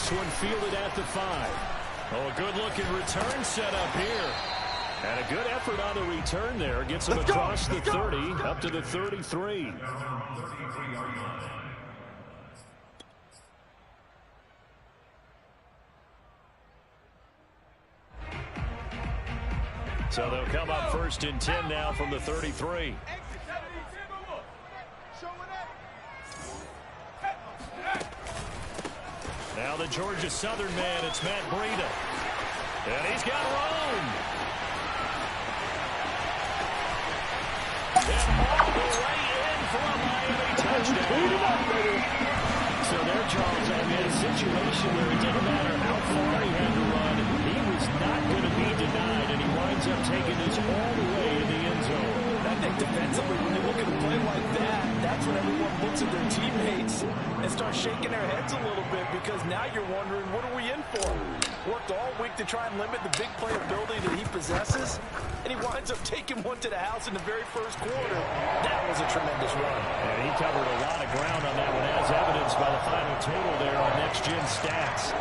this one fielded at the 5. Oh, a good-looking return set up here. And a good effort on the return there. Gets him across the 30, up to the 33. So they'll come up 1st and 10 now from the 33. Now the Georgia Southern man, it's Matt Breida. And he's got room. And all the way in for a Miami touchdown. So there, Charles, I mean, a situation where it didn't matter how far he had to run, he was not going to be denied, and he winds up taking this all the way in the end zone. I think defensively, when they look at a play like that, that's when everyone looks at their teammates and starts shaking their heads a little bit, because now you're wondering, what are we in for? Worked all week to try and limit the big play ability that he possesses, and he winds up taking one to the house in the very first quarter. That was a tremendous run. And he covered a lot of ground on that one, as evidenced by the final total there on Next Gen Stats.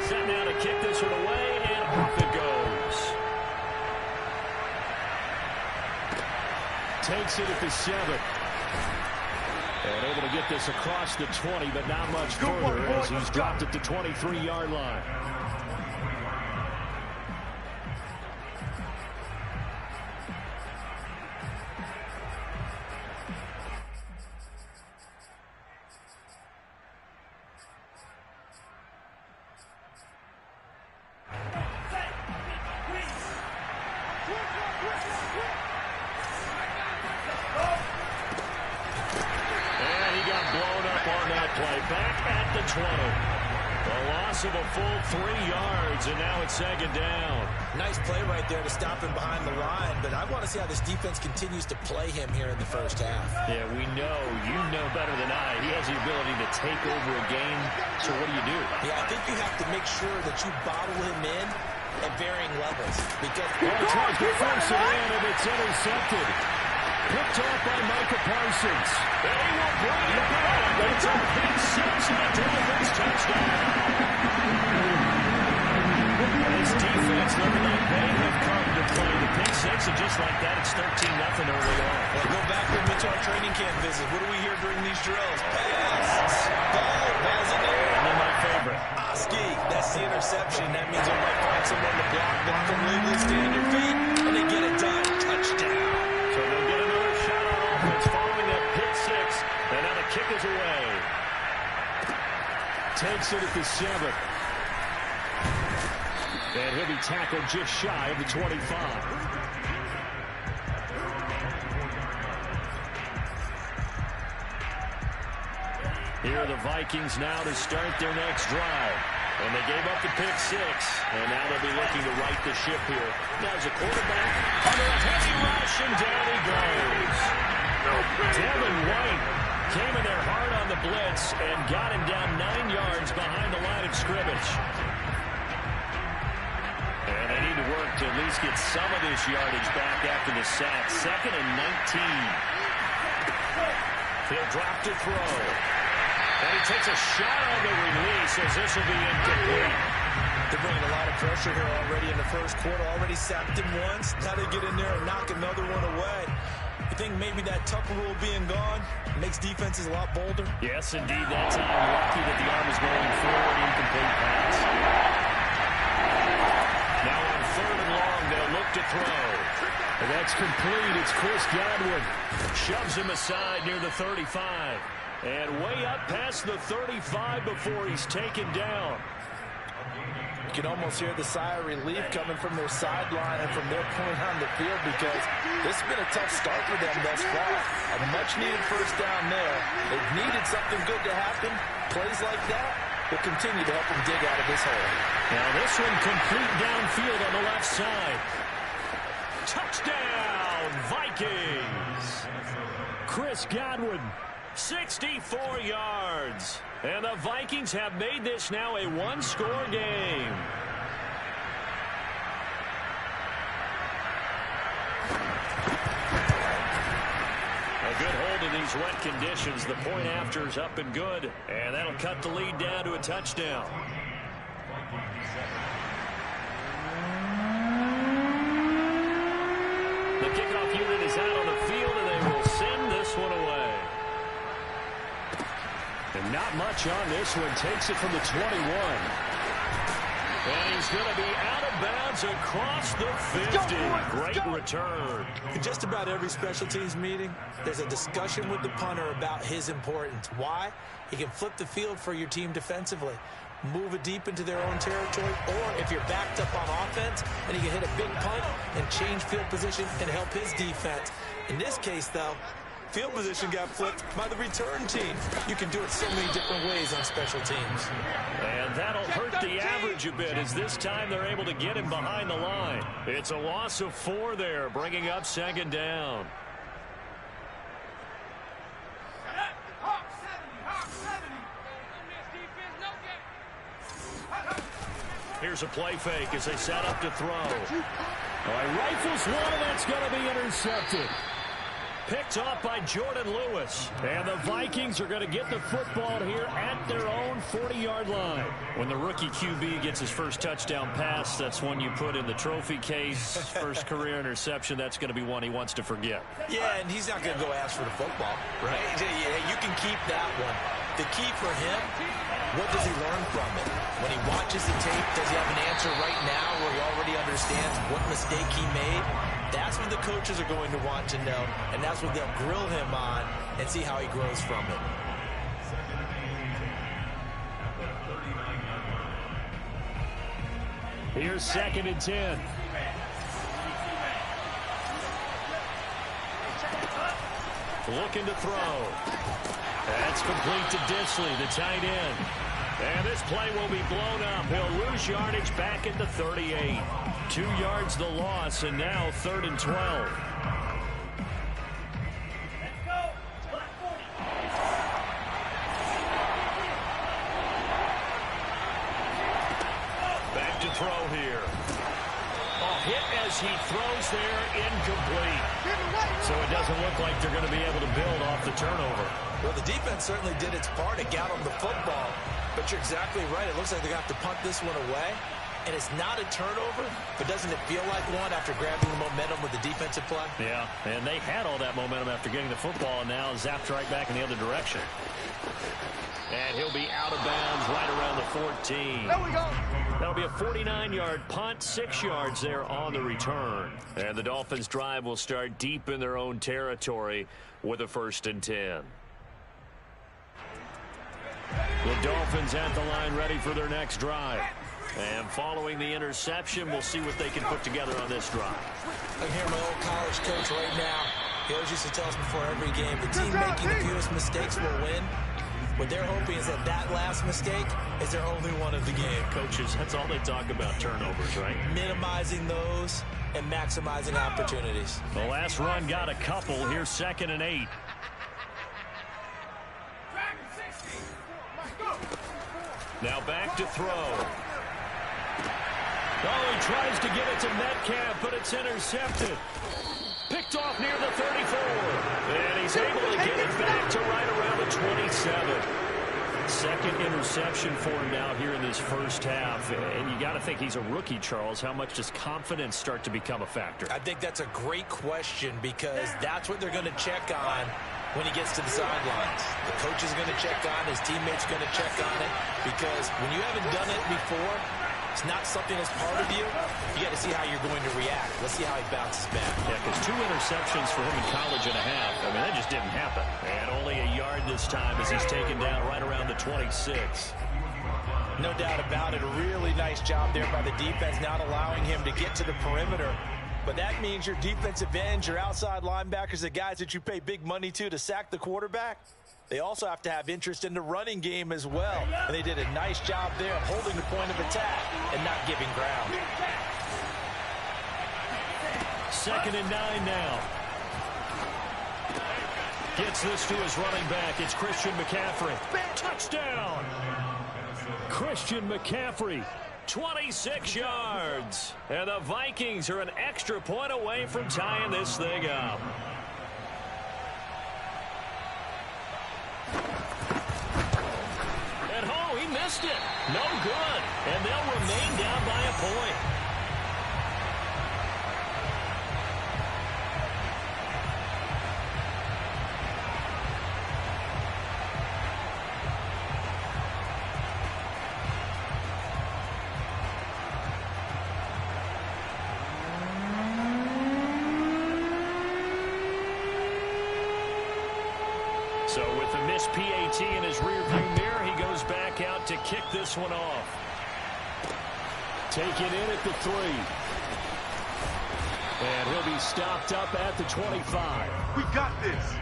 Set now to kick this one away, and off it goes. Takes it at the 7. And able to get this across the 20, but not much further as he's dropped at the 23-yard line. Back at the 20. A loss of a full 3 yards, and now it's 2nd down. Nice play right there to stop him behind the line, but I want to see how this defense continues to play him here in the first half. Yeah, we know, you know better than I, he has the ability to take over a game, so what do you do? Yeah, I think you have to make sure that you bottle him in at varying levels, because tries to force it in, and it's intercepted. Picked off by Micah Parsons. And he will bring it back. It's a pick 6 and a Dolphins touchdown. This defense looking like they have come to play. The pick 6, and just like that, it's 13-0 early on. Well, go back with me to our training camp visit. What do we hear during these drills? Pass. Ball's in the air. And then my favorite. Oski. That's the interception. That means they might find someone to block them legally, stay on your feet, and they get it done. Touchdown. So they'll get another shot on offense following that pick 6. And now the kick is away. Takes it at the 7. And he'll be tackled just shy of the 25. Here are the Vikings now to start their next drive. And they gave up the pick 6, and now they'll be looking to right the ship here. Now as a quarterback, under a heavy rush, and down he goes. Devin White came in there hard on the blitz and got him down 9 yards behind the line of scrimmage. And they need to work to at least get some of this yardage back after the sack. 2nd and 19. He'll drop to throw. And he takes a shot on the release as this will be incomplete. They're bringing a lot of pressure here already in the first quarter. Already sacked him once. Now they get in there and knock another one away. You think maybe that Tucker rule being gone makes defenses a lot bolder? Yes, indeed. That time, lucky that the arm is going forward. Incomplete pass. Now on 3rd and long, they'll look to throw. And that's complete. It's Chris Godwin. Shoves him aside near the 35. And way up past the 35 before he's taken down. You can almost hear the sigh of relief coming from their sideline and from their point on the field, because this has been a tough start for them thus far. A much-needed first down there. They've needed something good to happen. Plays like that will continue to help them dig out of this hole. Now this one complete downfield on the left side. Touchdown, Vikings! Chris Godwin, 64 yards. And the Vikings have made this now a one-score game. these wet conditions, the point after is up and good. And that'll cut the lead down to a touchdown. The kickoff unit is out on the field, and they will send this one away. And not much on this one. Takes it from the 21. And he's going to be out of bounds across the 50. Great return. In just about every special teams meeting, there's a discussion with the punter about his importance. Why? He can flip the field for your team defensively, move it deep into their own territory, or if you're backed up on offense, then he can hit a big punt and change field position and help his defense. In this case, though, field position got flipped by the return team. You can do it so many different ways on special teams. And that'll hurt the average a bit, as this time they're able to get him behind the line. It's a loss of 4 there, bringing up second down. Here's a play fake as they set up to throw. All right, rifles one, and that's going to be intercepted. Picked off by Jordan Lewis. And the Vikings are going to get the football here at their own 40-yard line. When the rookie QB gets his first touchdown pass, that's one you put in the trophy case. First career interception, that's going to be one he wants to forget. Yeah, and he's not going to go ask for the football, right? Yeah, you can keep that one. The key for him, what does he learn from it? When he watches the tape, does he have an answer right now where he already understands what mistake he made? That's what the coaches are going to want to know, and that's what they'll grill him on and see how he grows from it. Here's 2nd and 10. Looking to throw. That's complete to Disley, the tight end. And this play will be blown up. He'll lose yardage back at the 38. 2 yards the loss, and now 3rd and 12. Back to throw here. Hit as he throws there, incomplete. So it doesn't look like they're going to be able to build off the turnover. Well, the defense certainly did its part to get on the football, but you're exactly right. It looks like they're going to have to punt this one away, and it's not a turnover, but doesn't it feel like one after grabbing the momentum with the defensive play? Yeah, and they had all that momentum after getting the football, and now zapped right back in the other direction. And he'll be out of bounds right around the 14. There we go. That'll be a 49-yard punt, 6 yards there on the return. And the Dolphins' drive will start deep in their own territory with a 1st and 10. The Dolphins at the line ready for their next drive. And following the interception, we'll see what they can put together on this drive. I can hear my old college coach right now. He always used to tell us before every game, the team making the fewest mistakes will win. What they're hoping is that last mistake is their only one of the game. Coaches, that's all they talk about, turnovers, right? Minimizing those and maximizing opportunities. The last run got a couple. Here's 2nd and 8. Now back to throw. Oh, he tries to get it to Metcalf, but it's intercepted. Picked off near the 34. And he's able to get it back to right around the 27. 2nd interception for him now here in this first half. And you got to think he's a rookie, Charles. How much does confidence start to become a factor? I think that's a great question, because that's what they're going to check on when he gets to the sidelines. The coach is going to check on, his teammates going to check on it, because when you haven't done it before, it's not something that's part of you. You got to see how you're going to react. Let's see how he bounces back. Yeah, because 2 interceptions for him in college and a half. I mean, that just didn't happen. And only a yard this time as he's taken down right around the 26. No doubt about it. A really nice job there by the defense, not allowing him to get to the perimeter. But that means your defensive ends, your outside linebackers, the guys that you pay big money to sack the quarterback, they also have to have interest in the running game as well. And they did a nice job there of holding the point of attack and not giving ground. 2nd and 9 now. Gets this to his running back. It's Christian McCaffrey. Touchdown! Christian McCaffrey, 26 yards. And the Vikings are an extra point away from tying this thing up. missed it. No good. And they'll remain down by a point. So with the missed PAT in his rearview mirror, he goes back out to kick this one off. Take it in at the 3. And he'll be stopped up at the 25. We got this.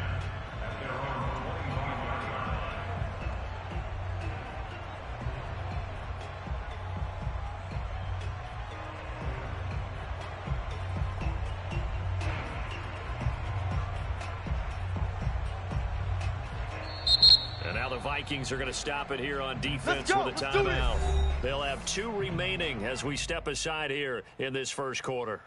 The Vikings are going to stop it here on defense with a timeout. They'll have 2 remaining as we step aside here in this first quarter.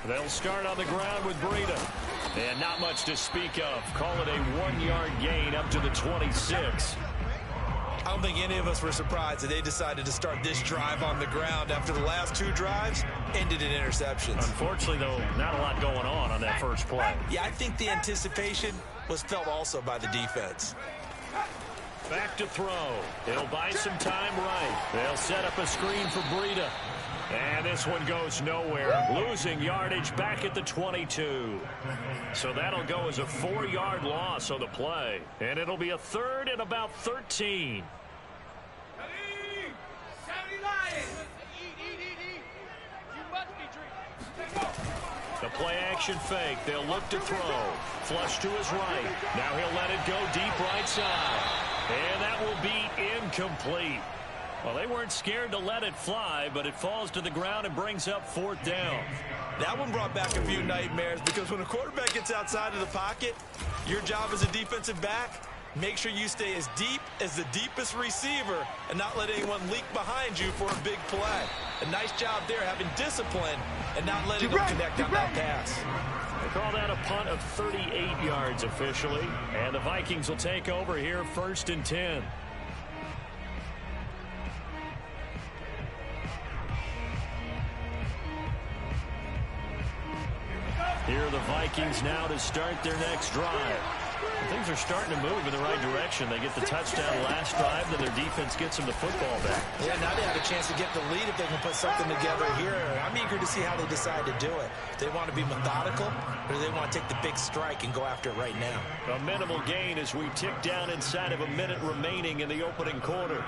They'll start on the ground with Breida. And not much to speak of. Call it a 1-yard gain up to the 26. I don't think any of us were surprised that they decided to start this drive on the ground after the last 2 drives ended in interceptions. Unfortunately, though, not a lot going on that first play. Yeah, I think the anticipation was felt also by the defense. Back to throw. It'll buy some time right. They'll set up a screen for Breida. And this one goes nowhere, losing yardage back at the 22. So that'll go as a 4-yard loss on the play. And it'll be a 3rd and about 13. The play action fake. They'll look to throw. Flush to his right. Now he'll let it go deep right side. And that will be incomplete. Well, they weren't scared to let it fly, but it falls to the ground and brings up 4th down. That one brought back a few nightmares because when a quarterback gets outside of the pocket, your job as a defensive back, make sure you stay as deep as the deepest receiver and not let anyone leak behind you for a big play. A nice job there having discipline and not letting them connect on that pass. They call that a punt of 38 yards officially, and the Vikings will take over here 1st and 10. Here are the Vikings now to start their next drive. Things are starting to move in the right direction. They get the touchdown last drive, then their defense gets them the football back. Yeah, now they have a chance to get the lead if they can put something together here. I'm eager to see how they decide to do it. Do they want to be methodical, or do they want to take the big strike and go after it right now? A minimal gain as we tick down inside of a minute remaining in the opening quarter.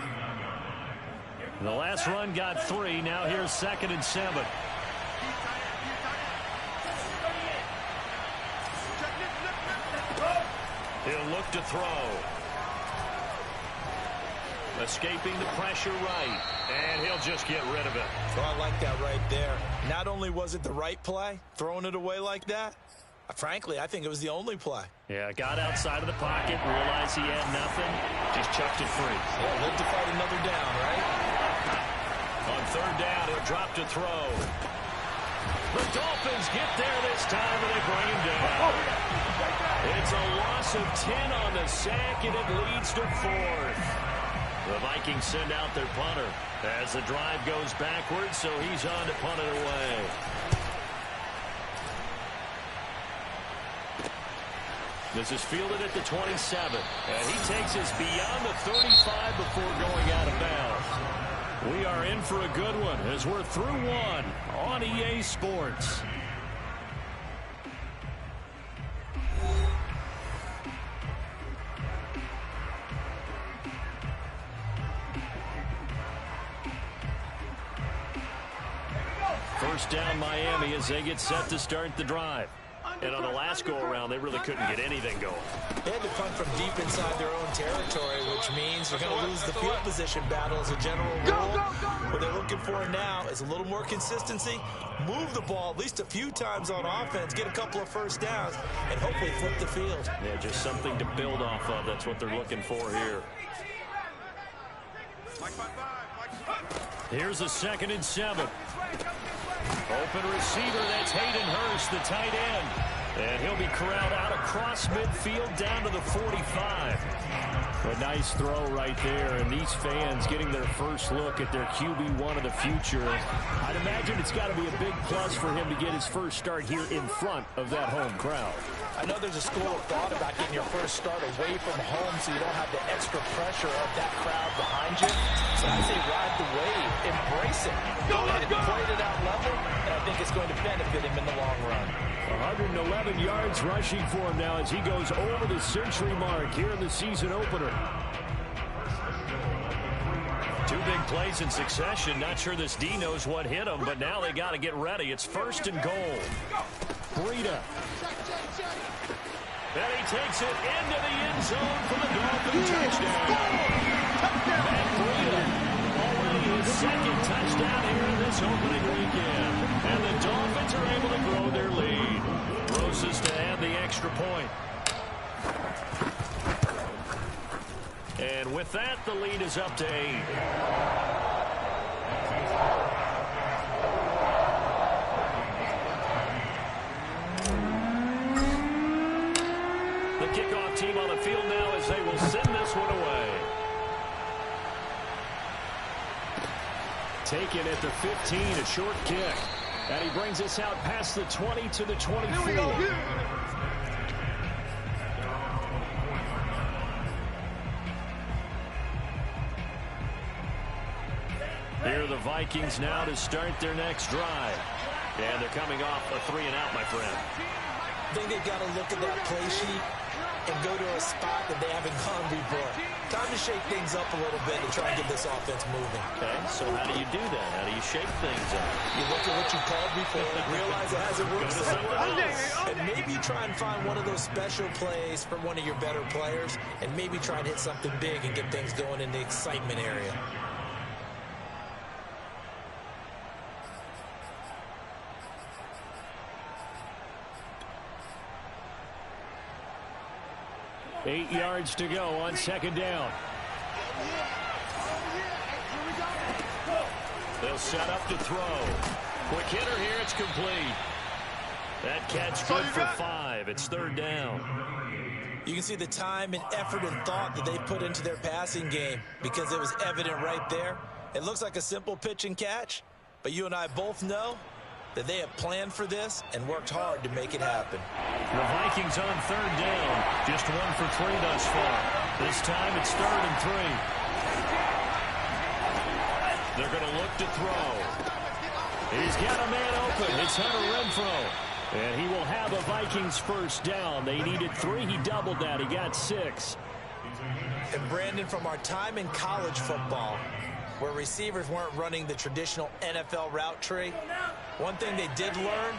The last run got 3. Now here's 2nd and 7. He'll look to throw. Escaping the pressure right. And he'll just get rid of it. Oh, I like that right there. Not only was it the right play, throwing it away like that, frankly, I think it was the only play. Yeah, got outside of the pocket, realized he had nothing, just chucked it free. Yeah, live to fight another down, right? On 3rd down, he'll drop to throw. The Dolphins get there this time, and they bring him down. It's a loss of 10 on the sack, and it leads to 4th. The Vikings send out their punter as the drive goes backwards, so he's on to punt it away. This is fielded at the 27, and he takes us beyond the 35 before going out of bounds. We are in for a good one as we're through 1 on EA Sports. First down Miami as they get set to start the drive. And on the last go-around, they really couldn't get anything going. They had to punt from deep inside their own territory, which means they're going to lose the field position battle as a general rule. What they're looking for now is a little more consistency, move the ball at least a few times on offense, get a couple of first downs, and hopefully flip the field. Yeah, just something to build off of. That's what they're looking for here. Here's a 2nd and 7. Open receiver, that's Hayden Hurst, the tight end. And he'll be corralled out across midfield down to the 45. A nice throw right there, and these fans getting their first look at their QB1 of the future. I'd imagine it's got to be a big plus for him to get his first start here in front of that home crowd. I know there's a school of thought about getting your first start away from home so you don't have the extra pressure of that crowd behind you. But I say ride the wave, embrace it. Go ahead and play it at that level, and I think it's going to benefit him in the long run. 111 yards rushing for him now as he goes over the century mark here in the season opener. 2 big plays in succession. Not sure this D knows what hit him, but now they got to get ready. It's 1st and goal. Breida. And he takes it into the end zone for the Dolphins touchdown. Matt Breida, already his 2nd touchdown here in this opening weekend. And the Dolphins are able to grow their lead. Roses to add the extra point. And with that, the lead is up to 8. The kickoff team on the field now as they will send this one away. Taken at the 15, a short kick. And he brings us out past the 20 to the 24. Here are the Vikings now to start their next drive. And they're coming off a 3-and-out, my friend. I think they've got to look at that play sheet and go to a spot that they haven't gone before. Time to shake things up a little bit and try and get this offense moving. Okay, so how do you do that? How do you shake things up? You look at what you called before, realize it hasn't worked somewhere else, and maybe try and find one of those special plays from one of your better players, and maybe try and hit something big and get things going in the excitement area. Eight yards to go on 2nd down. They'll set up to throw. Quick hitter here, it's complete. That catch good for 5. It's 3rd down. You can see the time and effort and thought that they put into their passing game because it was evident right there. It looks like a simple pitch and catch, but you and I both know that they have planned for this and worked hard to make it happen. The Vikings on 3rd down. Just 1 for 3 thus far. This time it's 3rd and 3. They're going to look to throw. He's got a man open. It's Hunter Renfrow. And he will have a Vikings first down. They needed 3. He doubled that. He got 6. And Brandon, from our time in college football, where receivers weren't running the traditional NFL route tree, one thing they did learn,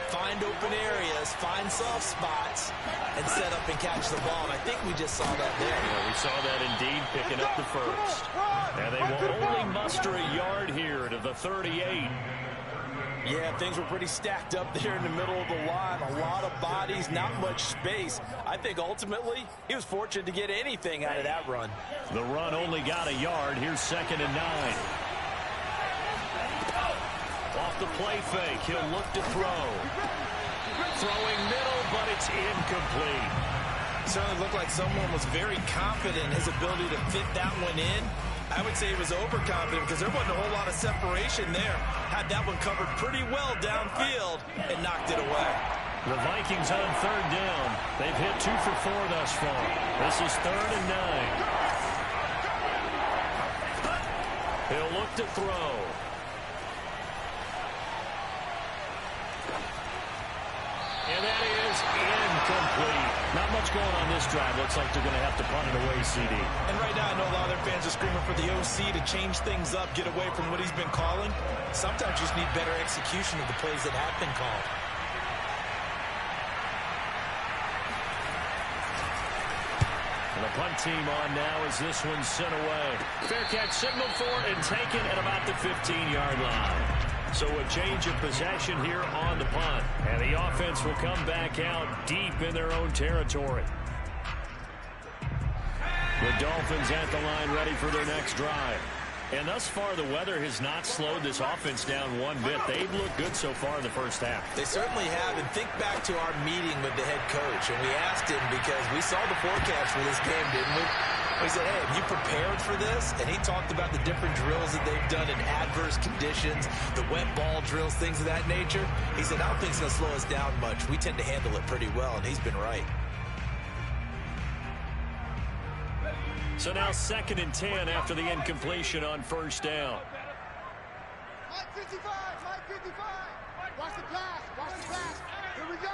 find open areas, find soft spots, and set up and catch the ball. And I think we just saw that there. Yeah, we saw that indeed, picking up the first. And they will only muster a yard here to the 38. Yeah, things were pretty stacked up there in the middle of the line. A lot of bodies, not much space. I think ultimately he was fortunate to get anything out of that run. The run only got a yard. Here's 2nd and 9. Off the play fake, he'll look to throw. Throwing middle, but it's incomplete. Certainly looked like someone was very confident in his ability to fit that one in. I would say he was overconfident because there wasn't a whole lot of separation there. Had that one covered pretty well downfield and knocked it away. The Vikings on 3rd down. They've hit 2 for 4 thus far. This is 3rd and 9. He'll look to throw. And that is incomplete. Not much going on this drive. Looks like they're going to have to punt it away, CD. And right now, I know a lot of their fans are screaming for the OC to change things up, get away from what he's been calling. Sometimes you just need better execution of the plays that have been called. And the punt team on now as this one's sent away. Fair catch signaled for and taken at about the 15-yard line. So a change of possession here on the punt. And the offense will come back out deep in their own territory. The Dolphins at the line ready for their next drive. And thus far, the weather has not slowed this offense down one bit. They've looked good so far in the first half. They certainly have. And think back to our meeting with the head coach. And we asked him because we saw the forecast for this game, didn't we? We said, hey, have you prepared for this? And he talked about the different drills that they've done in adverse conditions, the wet ball drills, things of that nature. He said, I don't think it's going to slow us down much. We tend to handle it pretty well, and he's been right. So now 2nd and 10 after the incompletion on first down. Mike 55, Mike 55. Watch the pass, watch the pass. Here we go,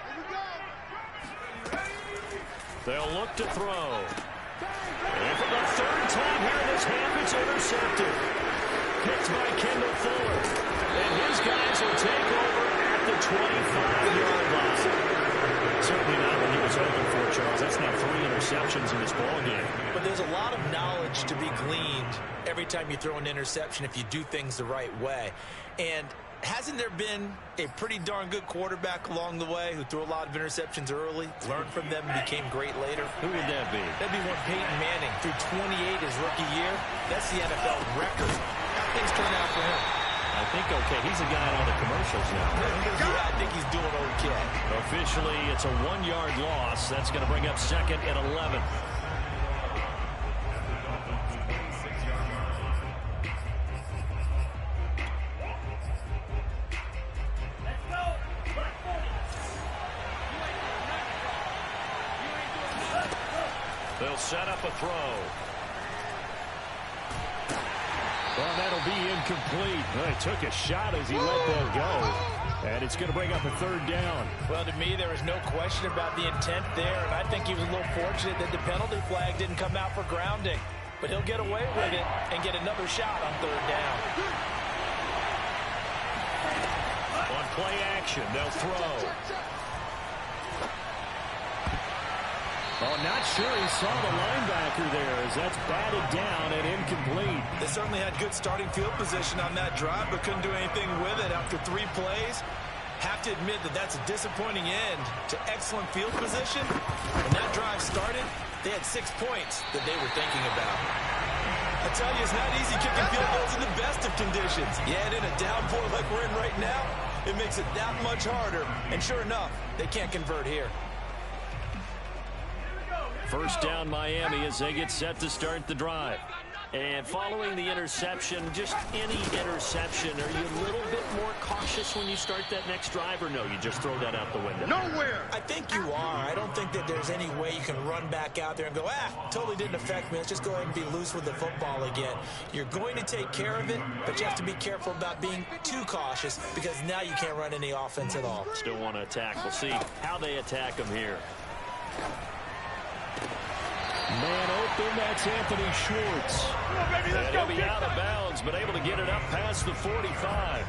here we go. They'll look to throw. And for the 3rd time here in this half, it's intercepted. Picked by Kendall Fuller. And his guys will take over at the 25-yard line. Certainly not what he was hoping for, Charles. That's now 3 interceptions in this ballgame. But there's a lot of knowledge to be gleaned every time you throw an interception if you do things the right way. And hasn't there been a pretty darn good quarterback along the way who threw a lot of interceptions early, learned from them, and became great later? Who would that be? That'd be one Peyton Manning. Threw 28 his rookie year. That's the NFL record. How things turn out for him? I think okay. He's a guy on all the commercials now. Yeah, I think he's doing okay. Officially, it's a 1-yard loss. That's going to bring up 2nd and 11. They'll set up a throw. Well, that'll be incomplete. Well, he took a shot as he let that go. And it's going to bring up a 3rd down. Well, to me, there was no question about the intent there. And I think he was a little fortunate that the penalty flag didn't come out for grounding. But he'll get away with it and get another shot on 3rd down. On play action, they'll throw. Oh, not sure he saw the linebacker there as that's batted down and incomplete. They certainly had good starting field position on that drive, but couldn't do anything with it after 3 plays. Have to admit that that's a disappointing end to excellent field position. When that drive started, they had 6 points that they were thinking about. I tell you, it's not easy kicking field goals in the best of conditions. Yeah, and in a downpour like we're in right now, it makes it that much harder. And sure enough, they can't convert here. First down Miami as they get set to start the drive. And following the interception, just any interception, are you a little bit more cautious when you start that next drive, or no, you just throw that out the window? Nowhere. I think you are. I don't think that there's any way you can run back out there and go, totally didn't affect me. Let's just go ahead and be loose with the football again. You're going to take care of it, but you have to be careful about being too cautious because now you can't run any offense at all. Still want to attack. We'll see how they attack them here. Man open, that's Anthony Schwartz. And he'll be out of bounds, but able to get it up past the 45.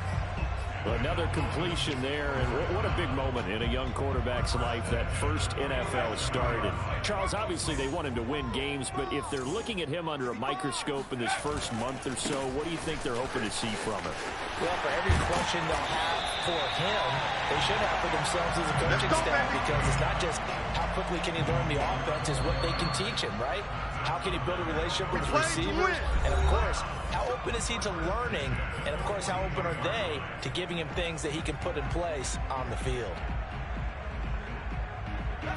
Another completion there, and what a big moment in a young quarterback's life, that first NFL start. And Charles, obviously they want him to win games, but if they're looking at him under a microscope in this first month or so, what do you think they're hoping to see from him? Well, for every question they'll have for him, they should have for themselves as a coaching staff, because it's not just how quickly can he learn the offense, it's what they can teach him, right? How can he build a relationship with his receivers? And, of course, how open is he to learning? And, of course, how open are they to giving him things that he can put in place on the field?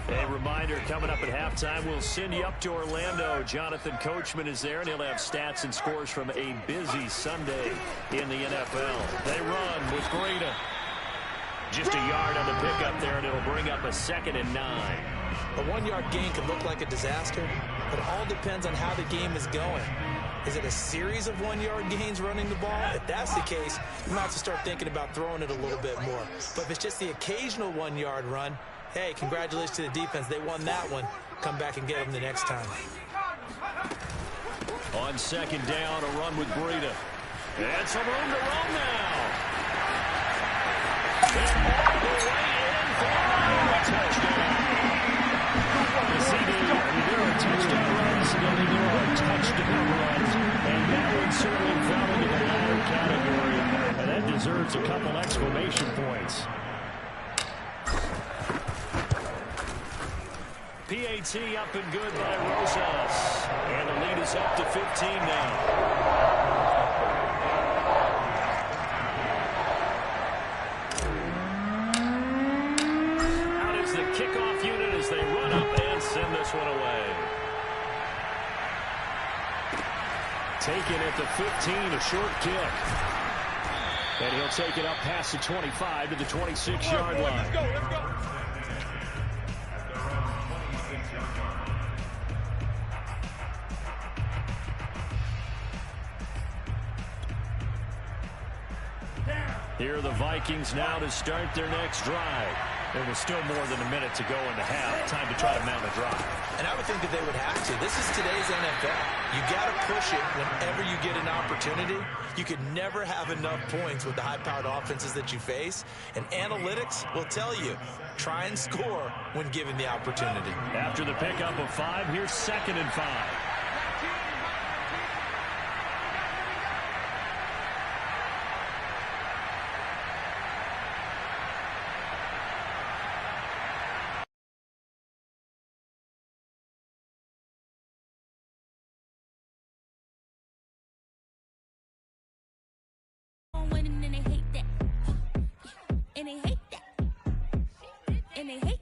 A reminder, coming up at halftime, we'll send you up to Orlando. Jonathan Coachman is there, and he'll have stats and scores from a busy Sunday in the NFL. They run with Greta. Just a yard on the pickup there, and it'll bring up a 2nd and 9. A 1-yard gain could look like a disaster, but it all depends on how the game is going. Is it a series of 1-yard gains running the ball? If that's the case, you might have to start thinking about throwing it a little bit more. But if it's just the occasional 1-yard run, hey, congratulations to the defense. They won that one. Come back and get them the next time. On 2nd down, a run with Breida. And some room to run now. And all the way in for a touchdown. The CD, they're a touchdown. PAT up and good by Rosas. And the lead is up to 15 now. Out is the kickoff unit as they run up and send this one away. Taken at the 15, a short kick. And he'll take it up past the 25 to the 26-yard line. Let's go, let's go. Here are the Vikings now to start their next drive. There was still more than a minute to go in the half. Time to try to mount a drive. And I would think that they would have to. This is today's NFL. You got to push it whenever you get an opportunity. You could never have enough points with the high-powered offenses that you face. And analytics will tell you, try and score when given the opportunity. After the pickup of 5, here's 2nd and 5. And they hate that. And they hate that. And they hate